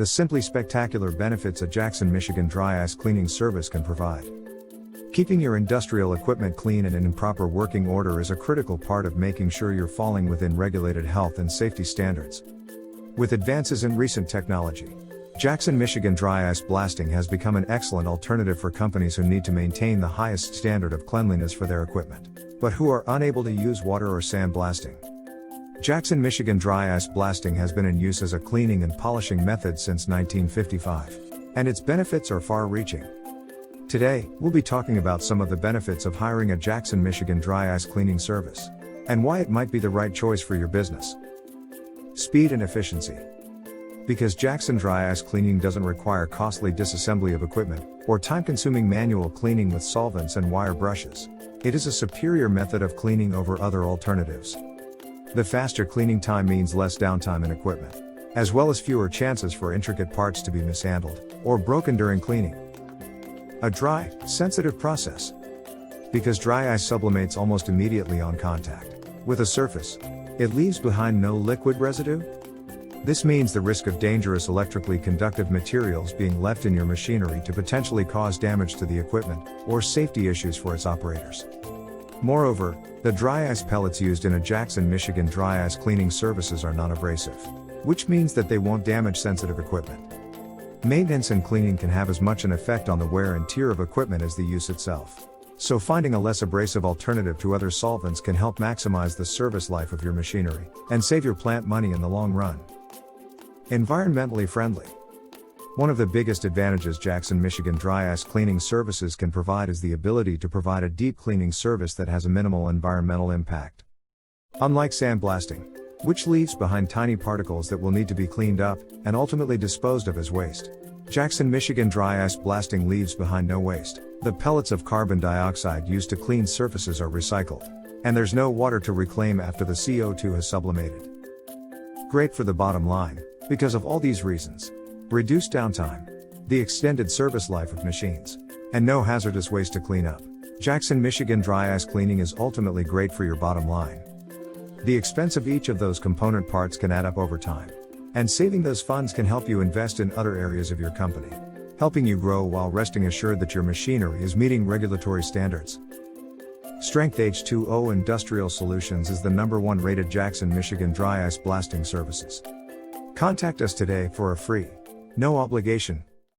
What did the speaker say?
the simply spectacular benefits a Jackson, Michigan dry ice cleaning service can provide. Keeping your industrial equipment clean and in proper working order is a critical part of making sure you're falling within regulated health and safety standards. With advances in recent technology, Jackson, Michigan dry ice blasting has become an excellent alternative for companies who need to maintain the highest standard of cleanliness for their equipment, but who are unable to use water or sand blasting. Jackson, Michigan dry ice blasting has been in use as a cleaning and polishing method since 1955, and its benefits are far-reaching. Today, we'll be talking about some of the benefits of hiring a Jackson, Michigan dry ice cleaning service, and why it might be the right choice for your business. Speed and efficiency. Because Jackson dry ice cleaning doesn't require costly disassembly of equipment, or time-consuming manual cleaning with solvents and wire brushes, it is a superior method of cleaning over other alternatives. The faster cleaning time means less downtime in equipment, as well as fewer chances for intricate parts to be mishandled, or broken during cleaning. A dry, sensitive process. Because dry ice sublimates almost immediately on contact with a surface, it leaves behind no liquid residue. This means the risk of dangerous electrically conductive materials being left in your machinery to potentially cause damage to the equipment, or safety issues for its operators. Moreover, the dry ice pellets used in a Jackson, Michigan dry ice cleaning services are non-abrasive, which means that they won't damage sensitive equipment. Maintenance and cleaning can have as much an effect on the wear and tear of equipment as the use itself. So finding a less abrasive alternative to other solvents can help maximize the service life of your machinery, and save your plant money in the long run. Environmentally friendly. One of the biggest advantages Jackson, Michigan dry ice cleaning services can provide is the ability to provide a deep cleaning service that has a minimal environmental impact. Unlike sandblasting, which leaves behind tiny particles that will need to be cleaned up, and ultimately disposed of as waste, Jackson, Michigan dry ice blasting leaves behind no waste. The pellets of carbon dioxide used to clean surfaces are recycled, and there's no water to reclaim after the CO2 has sublimated. Great for the bottom line, because of all these reasons: reduced downtime, the extended service life of machines, and no hazardous waste to clean up. Jackson, Michigan dry ice cleaning is ultimately great for your bottom line. The expense of each of those component parts can add up over time, and saving those funds can help you invest in other areas of your company, helping you grow while resting assured that your machinery is meeting regulatory standards. Strength H2O Industrial Solutions is the #1 rated Jackson, Michigan dry ice blasting services. Contact us today for a free, no obligation